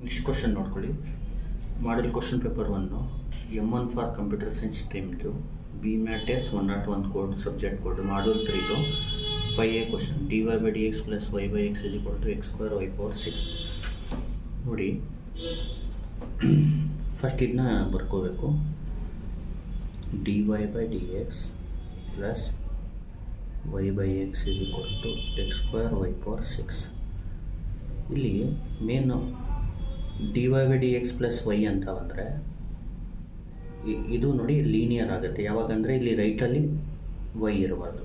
Next question ನೋಡ್ಕೊಳ್ಳಿ. Model question paper 1 M1 for computer science ಸ್ಟ್ರೀಮ್ದು BMAT 101 code subject code module 3 5A question dy/dx + y/x = x² y/6. ನೋಡಿ, first ಇದನ್ನ ಬರ್ಕೋಬೇಕು. dy/dx + y/x = x² y/6. ಇಲ್ಲಿ main dy/dx + y ಅಂತ ಬಂದರೆ ಇದು ನೋಡಿ linear ಆಗುತ್ತೆ. ಯಾವಾಗಂದರೆ ಇಲ್ಲಿ ರೈಟಲ್ಲಿ y ಇರಬಾರ್ದು.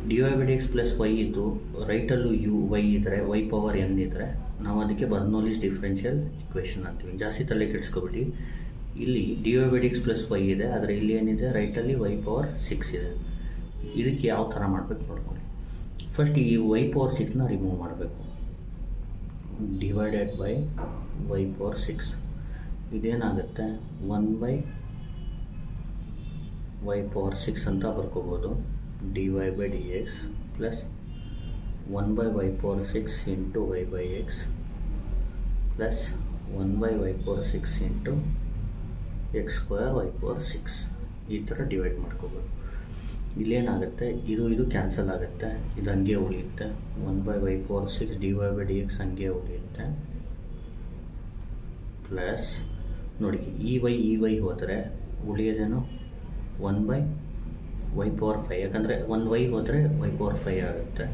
dy/dx + y ಇದ್ದು ರೈಟಲ್ಲೂ y ಇದ್ದರೆ y⁴n ಇದ್ದರೆ ನಾವು ಅದಕ್ಕೆ ಬರ್ನೌಲಿಸ್ ಡಿಫ್ರೆನ್ಷಿಯಲ್ ಇಕ್ವೇಷನ್ ಅಂತೀವಿ. ಜಾಸ್ತಿ ತಲೆ ಕೆಡಿಸ್ಕೊಬಿಡಿ. ಇಲ್ಲಿ dy/dx + y ಇದೆ, ಆದರೆ ಇಲ್ಲಿ ಏನಿದೆ ರೈಟಲ್ಲಿ y⁴6 ಇದೆ. ಇದಕ್ಕೆ ಯಾವ ಥರ ಮಾಡಬೇಕು ನೋಡ್ಕೊಳ್ಳಿ. ಫಸ್ಟ್ ಈ y⁴6ನ ರಿಮೂವ್ ಮಾಡಬೇಕು. ಡಿವೈಡೆಡ್ ಬೈ y⁴6 ಇದೇನಾಗುತ್ತೆ 1/y⁴6 ಅಂತ ಬರ್ಕೋಬೋದು. dy/dx + 1/y⁴6 × y/x + 1/y⁴6 × x² y/6 ಈ ಥರ ಡಿವೈಡ್ ಮಾಡ್ಕೋಬೋದು. ಇಲ್ಲೇನಾಗುತ್ತೆ, ಇದು ಕ್ಯಾನ್ಸಲ್ ಆಗುತ್ತೆ, ಇದು ಹಂಗೆ ಉಳಿಯುತ್ತೆ. 1/y⁴6 dy/dx ಹಂಗೆ ಉಳಿಯುತ್ತೆ. ಪ್ಲಸ್ ನೋಡಿ, ಈ y ಹೋದರೆ ಉಳಿಯೋದೇನು 1/y⁴5, ಯಾಕಂದರೆ 1y ಹೋದರೆ y⁴5 ಆಗುತ್ತೆ.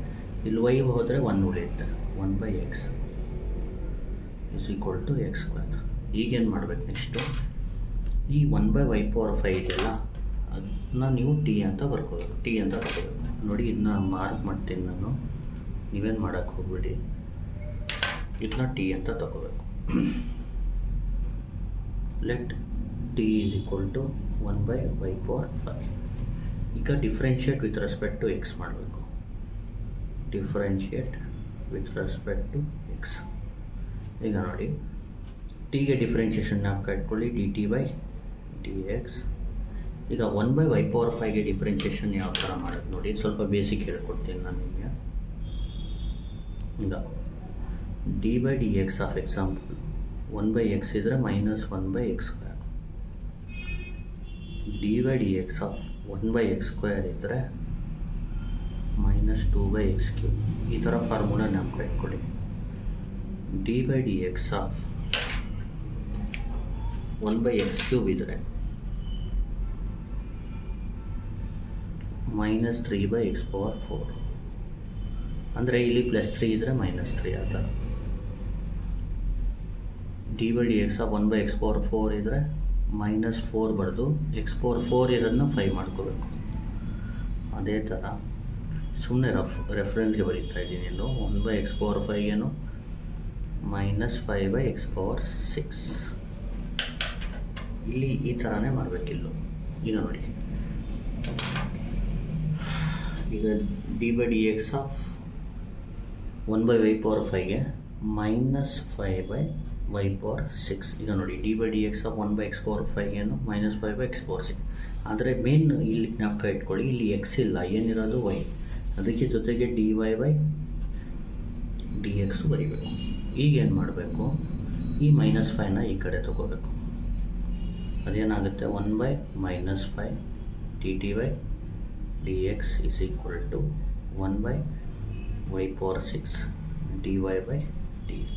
ಇಲ್ಲಿ y ಹೋದರೆ 1 ಉಳಿಯುತ್ತೆ. 1/x = x². ಈಗೇನು ಮಾಡಬೇಕು ನೆಕ್ಸ್ಟು, ಈ 1/y⁴5 ಇದೆಯಲ್ಲ ಅದನ್ನ ನೀವು ಟಿ ಅಂತ ಬರ್ಕೋಬೇಕು. ನೋಡಿ, ಇದನ್ನ ಮಾರ್ಕ್ ಮಾಡ್ತೀನಿ ನಾನು, ನೀವೇನು ಮಾಡೋಕ್ಕೆ ಹೋಗ್ಬಿಡಿ. ಇದನ್ನ ಟಿ ಅಂತ ತಗೋಬೇಕು. Let T = 1/y⁴5. ಈಗ differentiate with respect to X ಮಾಡಬೇಕು. Differentiate with respect to X. ಈಗ ನೋಡಿ, ಟಿಗೆ ಡಿಫ್ರೆನ್ಷಿಯೇಷನ್ ಜ್ಞಾಪಕ ಇಟ್ಕೊಳ್ಳಿ, dt/dx. ಈಗ 1/y⁴5ಗೆ ಡಿಫ್ರೆನ್ಷಿಯೇಷನ್ ಯಾವ ಥರ ಮಾಡೋದು ನೋಡಿ, ಸ್ವಲ್ಪ ಬೇಸಿಕ್ ಹೇಳ್ಕೊಡ್ತೀನಿ ನಾನು ನಿಮಗೆ. ಈಗ dy/dx ಆಫ್ ಎಕ್ಸಾಂಪಲ್ 1/x ಇದ್ದರೆ -1/x². dy/dx ಆಫ್ 1/x² ಇದ್ದರೆ -2/x³. ಈ ಥರ ಫಾರ್ಮುಲಾ ಜ್ಞಾಪಕ ಇಟ್ಕೊಳ್ಳಿ. dy/dx ಆಫ್ 1/x³ ಇದ್ದರೆ -3/x⁴. ಅಂದರೆ ಇಲ್ಲಿ +3 ಇದ್ದರೆ -3 ಆ ಥರ. dy/dx ಆಫ್ 1/x⁴ ಇದ್ದರೆ -4 ಬರೆದು x⁴ ಇರೋದನ್ನ 5 ಮಾಡ್ಕೋಬೇಕು. ಅದೇ ಥರ ಸುಮ್ಮನೆ ರೆಫರೆನ್ಸ್ಗೆ ಬರೀತಾ ಇದ್ದೀನಿ. 1/x⁴5 -5/x⁴6. ಇಲ್ಲಿ ಈ ಥರನೇ ಮಾಡಬೇಕಿಲ್ಲ. ಈಗ ನೋಡಿ, ಈಗ dy/dx ಆಫ್ 1/y⁴5ಗೆ -5/y⁴6. ಈಗ ನೋಡಿ, dy/dx ಆಫ್ 1/x⁴5 -5/x⁴6. ಆದರೆ ಮೇನ್ ಇಲ್ಲಿ ಜ್ಞಾಪಕ ಇಟ್ಕೊಳ್ಳಿ, ಇಲ್ಲಿ ಎಕ್ಸ್ ಇಲ್ಲ, ಏನಿರೋದು y. ಅದಕ್ಕೆ ಜೊತೆಗೆ dy/dx ಬರೀಬೇಕು. ಈಗೇನು ಮಾಡಬೇಕು, ಈ -5ನ ಈ ಕಡೆ ತಗೋಬೇಕು. ಅದೇನಾಗುತ್ತೆ 1/-5 dt/dx = 1/y⁴6 dy/dx.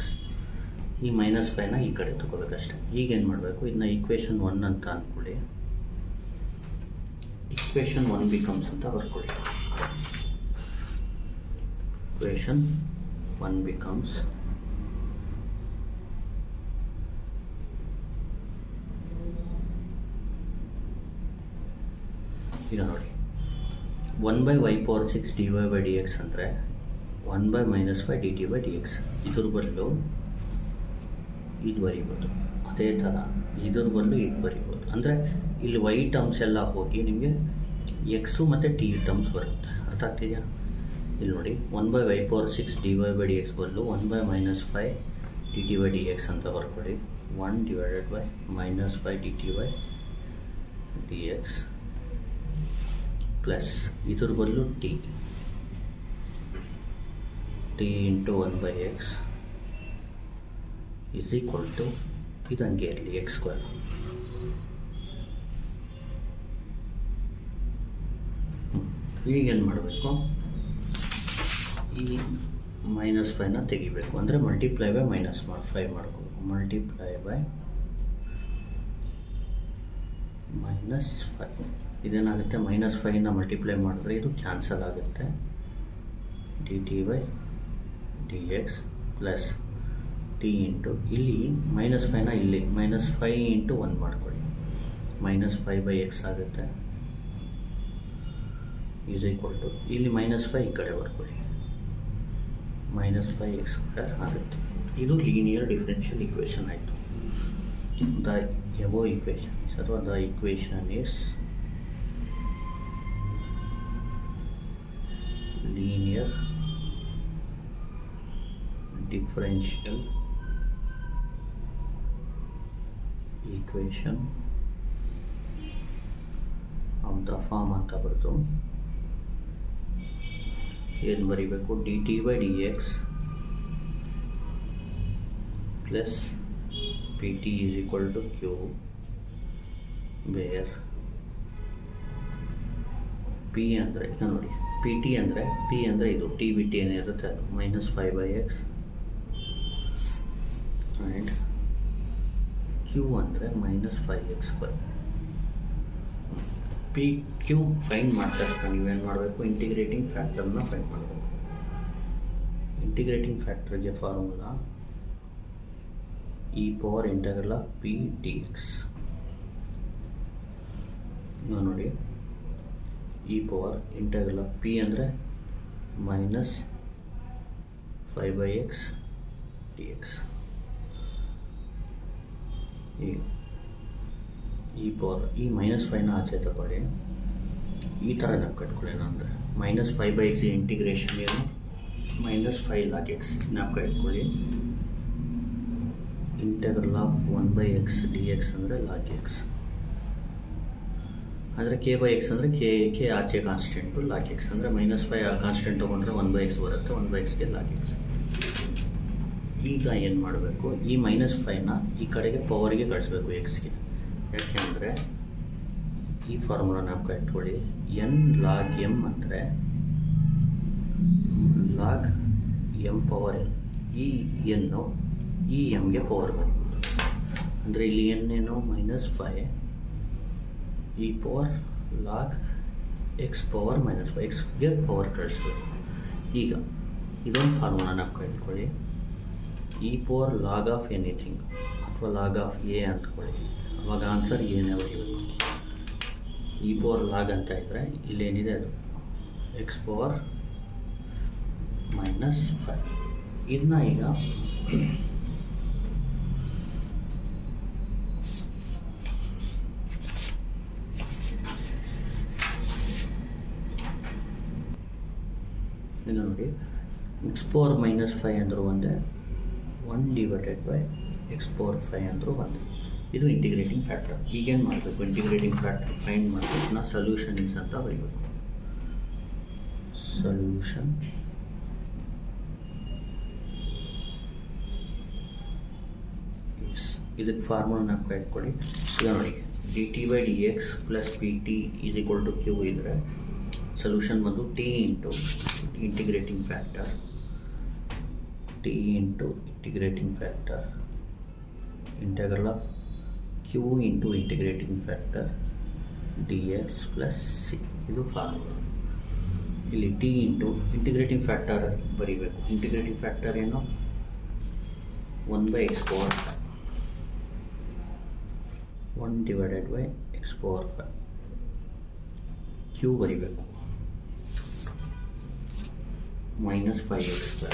ಈ -5ನ ಈ ಕಡೆ ತಗೋಬೇಕಷ್ಟೆ. ಈಗೇನು ಮಾಡಬೇಕು, ಇದನ್ನ ಈಕ್ವೇಷನ್ 1 ಅಂತ ಅಂದ್ಕೊಳ್ಳಿ. ಈಕ್ವೇಷನ್ 1 ಬಿಕಮ್ಸ್ ಅಂತ ಬರ್ಕೊಳ್ಳಿ. ಈಕ್ವೇಷನ್ 1 ಬಿಕಮ್ಸ್ ಈಗ ನೋಡಿ, 1/y⁴6 dy/dx ಅಂದರೆ 1/-5 dt/dx. ಇದ್ರ ಬದಲು ಇದು ಬರೀಬೋದು. ಅದೇ ಥರ ಇದ್ರ ಬದಲು ಇದು ಬರೀಬೋದು. ಅಂದರೆ ಇಲ್ಲಿ y ಟರ್ಮ್ಸ್ ಎಲ್ಲ ಹೋಗಿ ನಿಮಗೆ ಎಕ್ಸು ಮತ್ತು ಟಿ ಟರ್ಮ್ಸ್ ಬರುತ್ತೆ. ಅರ್ಥ ಆಗ್ತಿದೆಯಾ? ಇಲ್ಲಿ ನೋಡಿ, 1/y⁴6 dy/dx ಬದಲು 1/-5 dt/dx ಅಂತ ಬರ್ಕೊಳ್ಳಿ. 1/-5 dt/dx ಪ್ಲಸ್ ಇದ್ರ ಬದಲು T × 1/x is equal to ಇದು ಹಂಗೆ ಇರಲಿ ಎಕ್ಸ್ ಸ್ಕ್ವೇರ್. ಈಗೇನು ಮಾಡಬೇಕು, ಈ -5ನ ತೆಗಿಬೇಕು. ಅಂದರೆ ಮಲ್ಟಿಪ್ಲೈ ಬೈ -5 ಮಾಡ್ಕೋಬೇಕು. ಮಲ್ಟಿಪ್ಲೈ ಬೈ -5 ಇದೇನಾಗುತ್ತೆ, -5ನ ಮಲ್ಟಿಪ್ಲೈ ಮಾಡಿದ್ರೆ ಇದು ಕ್ಯಾನ್ಸಲ್ ಆಗುತ್ತೆ. dt/dx ಪ್ಲಸ್ t ಇಂಟು ಇಲ್ಲಿ -5ನ ಇಲ್ಲಿ -5 ಇಂಟು 1 ಮಾಡ್ಕೊಳ್ಳಿ, -5/x ಆಗುತ್ತೆ. ಈಸ್ ಈಕ್ವಲ್ ಟು ಇಲ್ಲಿ -5 ಈ ಕಡೆ ಬರ್ಕೊಳ್ಳಿ, -5x² ಆಗುತ್ತೆ. ಇದು ಲೀನಿಯರ್ ಡಿಫರೆನ್ಷಿಯಲ್ ಈಕ್ವೇಷನ್ ಆಯಿತು. ದ ಎಬೋ ಈಕ್ವೇಷನ್ ಅಥವಾ the equation is linear differential equation of the form ಅಂತ ಬರ್ತು. ಏನು ಬರೀಬೇಕು, dt/dx plus pt is equal to q where p ಅಂದರೆ ಈಗ ನೋಡಿ ಪಿ ಟಿ ಅಂದರೆ ಪಿ ಅಂದರೆ ಇದು ಟಿ ಬಿ ಟಿ ಏನಿರುತ್ತೆ ಅದು -5/x ಆ್ಯಂಡ್ ಕ್ಯೂ ಅಂದರೆ -5x². ಪಿ ಕ್ಯೂ ಫೈಂಡ್ ಮಾಡಿದ ತಕ್ಷಣ ನೀವೇನು ಮಾಡಬೇಕು, ಇಂಟಿಗ್ರೇಟಿಂಗ್ ಫ್ಯಾಕ್ಟರ್ನ ಫೈಂಡ್ ಮಾಡಬೇಕು. ಇಂಟಿಗ್ರೇಟಿಂಗ್ ಫ್ಯಾಕ್ಟರ್ಗೆ ಫಾರ್ಮುಲಾ e⁻∫p dx. ನೋಡಿ e⁻∫p ಅಂದರೆ -5/x dx. ಈ -5ನ ಆಚೆ ತಗೊಳ್ಳಿ, ಈ ಥರ ನಾವು ಕಟ್ಕೊಳ್ಳಿ. ಅಂದರೆ -5/x ಇಂಟಿಗ್ರೇಷನ್ ಏನು, -5 log x ನಾವು ಇಟ್ಕೊಳ್ಳಿ. (1/x dx ಅಂದರೆ log x. ಅಂದರೆ k/x ಅಂದರೆ ಕೆ ಆಚೆ ಕಾನ್ಸ್ಟೆಂಟು, log x ಅಂದರೆ -5 ಕಾನ್ಸ್ಟೆಂಟ್ ತೊಗೊಂಡ್ರೆ 1/x ಬರುತ್ತೆ, 1/xಗೆ log x. ಈಗ ಏನು ಮಾಡಬೇಕು, ಈ -5ನ ಈ ಕಡೆಗೆ ಪವರ್ಗೆ ಕಳಿಸ್ಬೇಕು ಎಕ್ಸ್ಗೆ. ಯಾಕೆಂದರೆ ಈ ಫಾರ್ಮುಲಾ ನಾವು ಇಟ್ಕೊಳ್ಳಿ, n log m ಅಂದರೆ log m/n. ಈ ಎನ್ನು ಈ ಎಮ್ಗೆ ಪವರ್ ಬಂದ್ಬಿಟ್ಟು, ಅಂದರೆ ಇಲ್ಲಿ ಏನು -5 e⁻log x⁻−5 ಎಕ್ಸ್ಗೆ ಪವರ್ ಕಳಿಸ್ಬೇಕು. ಈಗ ಇದೊಂದು ಫಾರ್ಮುಲಾ ನಾವು ಇಟ್ಕೊಳ್ಳಿ, e⁻log ಆಫ್ ಎನಿಥಿಂಗ್ ಅಥವಾ ಲಾಗ್ ಆಫ್ ಎ ಅಂದ್ಕೊಳ್ಳಿ. ಅವಾಗ ಆನ್ಸರ್ ಏನೇ ಬರೀಬೇಕು. e⁻log ಅಂತ ಇದ್ದರೆ ಇಲ್ಲೇನಿದೆ ಅದು x⁻−5. ಇದನ್ನ ಈಗ ಇದು ನೋಡಿ, x⁻−5 ಅಂದರೂ ಒಂದೇ, 1/x⁻5 ಅಂದರೂ ಒಂದೇ. ಇದು ಇಂಟಿಗ್ರೇಟಿಂಗ್ ಫ್ಯಾಕ್ಟರ್. ಈಗೇನು ಮಾಡಬೇಕು, ಇಂಟಿಗ್ರೇಟಿಂಗ್ ಫ್ಯಾಕ್ಟರ್ ಫೈಂಡ್ ಮಾಡಬೇಕು. ನಾವು ಸೊಲ್ಯೂಷನ್ ಇಸ್ ಅಂತ ಬರೀಬೇಕು. ಸೊಲ್ಯೂಷನ್ ಇದಕ್ಕೆ ಫಾರ್ಮುಲಾ ನಾವು ಇಟ್ಕೊಳ್ಳಿ. ಈಗ ನೋಡಿ, dt/dx plus P T is equal to Q ಇದ್ದರೆ ಸೊಲ್ಯೂಷನ್ ಬಂದು T into integrating factor integral of Q into integrating factor dx plus C. ಇದು ಫಾರ್ಮುಲಾ. ಇಲ್ಲಿ ಟಿ ಇಂಟು ಇಂಟಿಗ್ರೇಟಿಂಗ್ ಫ್ಯಾಕ್ಟರ್ ಬರೀಬೇಕು. ಇಂಟಿಗ್ರೇಟಿಂಗ್ ಫ್ಯಾಕ್ಟರ್ ಏನು, 1/x⁻5 1/x⁻5 ಕ್ಯೂ ಬರೀಬೇಕು, -5x².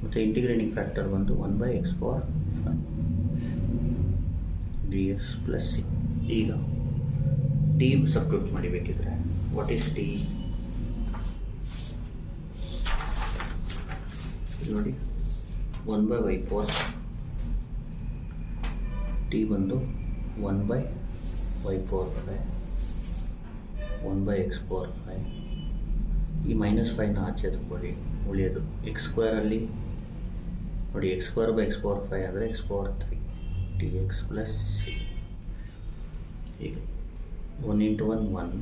ಮತ್ತು integrating factor ಬಂದು 1/x⁻5 dx plus C. ಈಗ T substitute ಮಾಡಿಬೇಕಿದ್ರೆ what is T ನೋಡಿ, 1/y⁻, ಟಿ ಬಂದು 1/y⁻5 1/x⁻5 ಈ -5ನ ಆಚೆ ತಗೊಳ್ಳಿ, ಉಳಿಯೋದು x² ನೋಡಿ, x² ಅಂದರೆ x⁴ dx ಪ್ಲಸ್ ಸಿ. ಈಗ 1 × 1 1,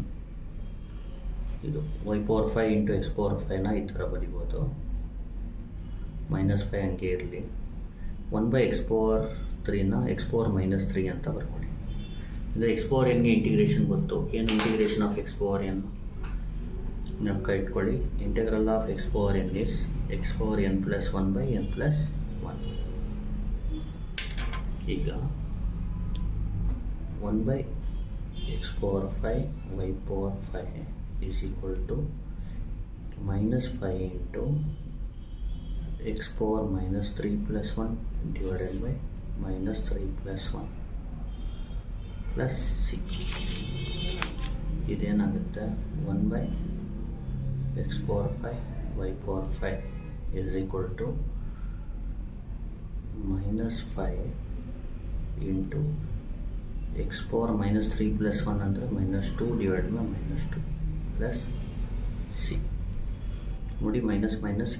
ಇದು y⁴ ಇಂಟು x⁴ ಈ ಥರ ಬರಿಬೋದು. -5 ಹಂಗೆ ಇರಲಿ. 1/x⁴ನ x⁴ - 3 ಅಂತ ಬರ್ಕೊಳ್ಳಿ. ಅಂದರೆ x⁴ ಇಂಟಿಗ್ರೇಷನ್ ಗೊತ್ತು, ಏನು ಇಂಟಿಗ್ರೇಷನ್ ಆಫ್ x⁴n ಜ್ಞಾಪಕ ಇಟ್ಕೊಳ್ಳಿ. Integral of x⁴n is x⁴n + 1/n + 1. ಈಗ 1/x⁴ y⁴ is equal to -5 into x⁴ - 3 + 1 divided by -3 + 1 plus c. ಇದೇನಾಗುತ್ತೆ, 1/x⁴ y⁴ is equal to -5 into x⁴ - 3 + 1 ಅಂದರೆ -2 divided by -2 plus c. ನೋಡಿ, minus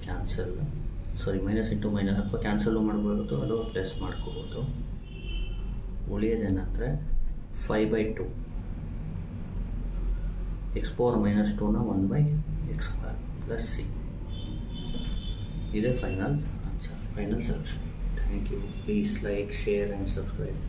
cancel, sorry minus into minus ಅಥವಾ cancel ಮಾಡ್ಬೋದು, ಅದು plus ಮಾಡ್ಕೋಬೋದು. ಉಳಿಯೋದೇನೆಂದರೆ 5/2 x⁴ - 2ನ 1/x² plus c. ಇದೇ final answer, final solution. Thank you. Please like, share and subscribe.